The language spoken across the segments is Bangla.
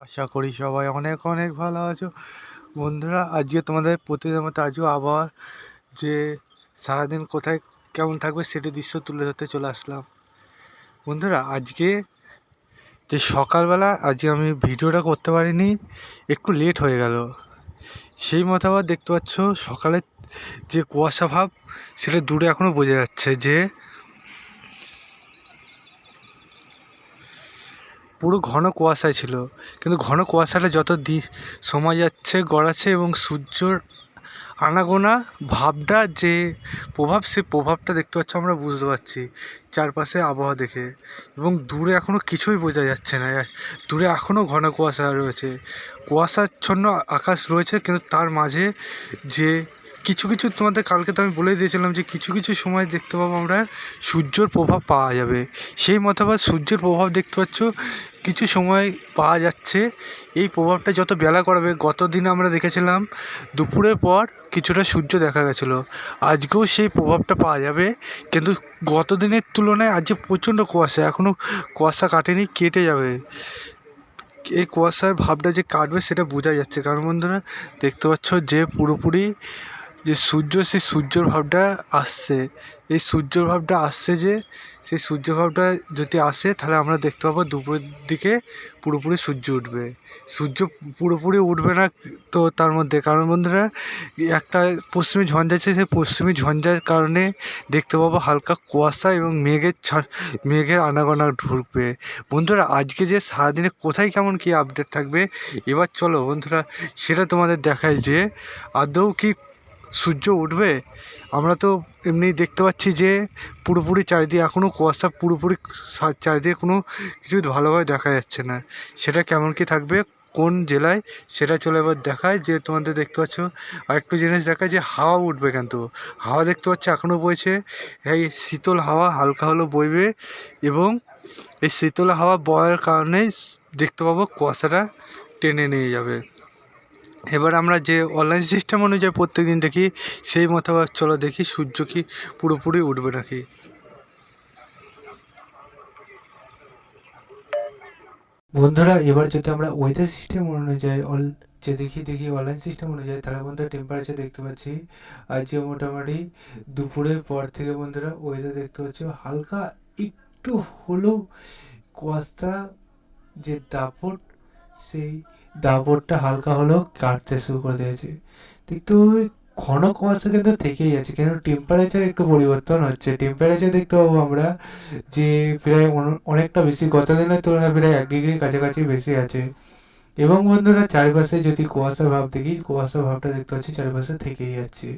আশা করি সবাই অনেক অনেক ভালো আছো বন্ধুরা। আজকে তোমাদের প্রতিদিনের মতো আজও আবহাওয়া যে সারাদিন কোথায় কেমন থাকবে সেটি দৃশ্য তুলে ধরতে চলে আসলাম বন্ধুরা। আজকে যে সকালবেলা আজকে আমি ভিডিওটা করতে পারিনি, একটু লেট হয়ে গেল। সেই মতো আবার দেখতে পাচ্ছ সকালে যে কুয়াশা ভাব সেটা দূরে এখনও বোঝা যাচ্ছে যে পুরো ঘন কুয়াশায় ছিল। কিন্তু ঘন কুয়াশাটা যত সময় যাচ্ছে গড়াচ্ছে এবং সূর্যর আনাগোনা ভাবটা যে প্রভাব, সে প্রভাবটা দেখতে পাচ্ছি, আমরা বুঝতে পারছি চারপাশে আবহাওয়া দেখে। এবং দূরে এখনও কিছুই বোঝা যাচ্ছে না, দূরে এখনও ঘন কুয়াশা রয়েছে, কুয়াশাচ্ছন্ন আকাশ রয়েছে। কিন্তু তার মাঝে যে কিছু কিছু, তোমাদের কালকে তো আমি বলেই দিয়েছিলাম যে কিছু কিছু সময় দেখতে পাবো আমরা সূর্যর প্রভাব পাওয়া যাবে। সেই মতো আবার সূর্যের প্রভাব দেখতে পাচ্ছ কিছু সময় পাওয়া যাচ্ছে। এই প্রভাবটা যত বেলা করাবে, গত দিন আমরা দেখেছিলাম দুপুরের পর কিছুটা সূর্য দেখা গেছিলো, আজকেও সেই প্রভাবটা পাওয়া যাবে। কিন্তু গত দিনের তুলনায় আজকে প্রচণ্ড কুয়াশা, এখনও কুয়াশা কাটেনি, কেটে যাবে। এই কুয়াশার ভাবটা যে কাটবে সেটা বোঝা যাচ্ছে, কারণ বন্ধুরা দেখতে পাচ্ছ যে পুরোপুরি যে সূর্য, সেই সূর্যর ভাবটা আসছে। এই সূর্যর ভাবটা আসছে, যে সেই সূর্য ভাবটা যদি আসে তাহলে আমরা দেখতে পাবো দুপুরের দিকে পুরোপুরি সূর্য উঠবে। সূর্য পুরোপুরি উঠবে না তো তার মধ্যে, কারণ বন্ধুরা একটা পশ্চিমী ঝঞ্ঝা আছে, সেই পশ্চিমী ঝঞ্ঝার কারণে দেখতে পাবো হালকা কুয়াশা এবং মেঘের আনাগোনা ঢুকবে। বন্ধুরা আজকে যে সারাদিনে কোথায় কেমন কী আপডেট থাকবে, এবার চলো বন্ধুরা সেটা তোমাদের দেখায় যে আদৌ কি সূর্য উঠবে। আমরা তো এমনি দেখতে পাচ্ছি যে পুরোপুরি চারিদিকে এখনও কুয়াশা, পুরোপুরি চারিদিকে কোনো কিছু ভালোভাবে দেখা যাচ্ছে না। সেটা কেমন কি থাকবে কোন জেলায় সেটা চলে এবার দেখায়, যে তোমাদের দেখতে পাচ্ছ আরেকটু জিনিস দেখায় যে হাওয়া উঠবে। কিন্তু হাওয়া দেখতে পাচ্ছি এখনও বইছে, এই শীতল হাওয়া হালকা হলেও বইবে, এবং এই শীতল হাওয়া বওয়ার কারণে দেখতে পাবো কুয়াশাটা টেনে নিয়ে যাবে। এবার আমরা যে অনলাইন সিস্টেম অনুযায়ী প্রত্যেকদিন দেখি, সেই মতো চলো দেখি সূর্য কি পুরোপুরি উঠবে নাকি। বন্ধুরা এবার যদি আমরা ওয়েদার সিস্টেম অনুযায়ী দেখি অনলাইন সিস্টেম অনুযায়ী, তাহলে বন্ধুরা টেম্পারেচার দেখতে পাচ্ছি আজকে মোটামুটি দুপুরের পর থেকে বন্ধুরা ওয়েদার দেখতে পাচ্ছি হালকা একটু হলেও কুয়াশা যে দাপট, সেই দাপটটা হালকা হলেও কাটতে শুরু করে দিয়েছে। দেখতে পাবো ঘন কুয়াশা কিন্তু থেকেই আছে, কিন্তু টেম্পারেচার একটু পরিবর্তন হচ্ছে। টেম্পারেচার দেখতে পাবো আমরা যে প্রায় অনেকটা বেশি, গত দিনের তুলনায় প্রায় 1 ডিগ্রির কাছাকাছি বেশি আছে। এবং বন্ধুরা চারিপাশে যদি কুয়াশা ভাব দেখি, কুয়াশা ভাবটা দেখতে পাচ্ছি চারিপাশে থেকেই যাচ্ছে।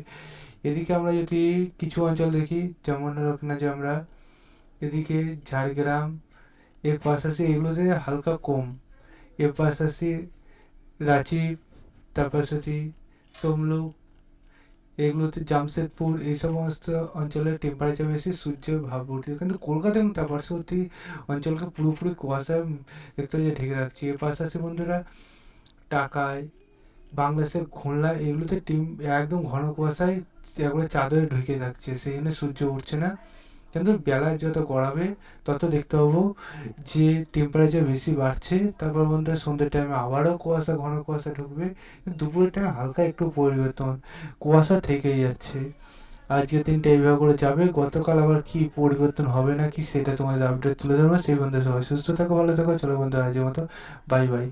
এদিকে আমরা যদি কিছু অঞ্চল দেখি, যেমন না যে আমরা এদিকে ঝাড়গ্রাম এর পাশাপাশি এগুলোতে হালকা কম, এর পাশাপাশি রাঁচি, তারপর সাথে তমলুক, এগুলোতে জামশেদপুর, এই সমস্ত অঞ্চলের টেম্পারেচার বেশি, সূর্যের ভাব উঠে। কিন্তু কলকাতা এবং তার পার্শ্ববর্তী অঞ্চলকে পুরোপুরি কুয়াশায় দেখতে পাচ্ছি ঢেকে রাখছি। এর পাশাপাশি বন্ধুরা টাকায়, বাংলাদেশের খুলনা, এগুলোতে একদম ঘন কুয়াশায় এগুলো চাদরে ঢুকে থাকছে, সেই জন্য সূর্য উঠছে না। কিন্তু বেলায় যত গড়াবে তত দেখতে পাবো যে টেম্পারেচার বেশি বাড়ছে। তারপর বন্ধুরা সন্ধ্যের টাইমে আবারও কুয়াশা, ঘন কুয়াশা ঢুকবে। দুপুরের টাইমে হালকা একটু পরিবর্তন, কুয়াশা থেকেই যাচ্ছে। আজকের দিনটা এইভাবে করে যাবে, গতকাল আবার কি পরিবর্তন হবে না কি সেটা তোমাদের আপডেট তুলে ধরবো। সেই বন্ধু সবাই সুস্থ থাকো, ভালো থাকো। চলো বন্ধু আজকের মতো বাই বাই।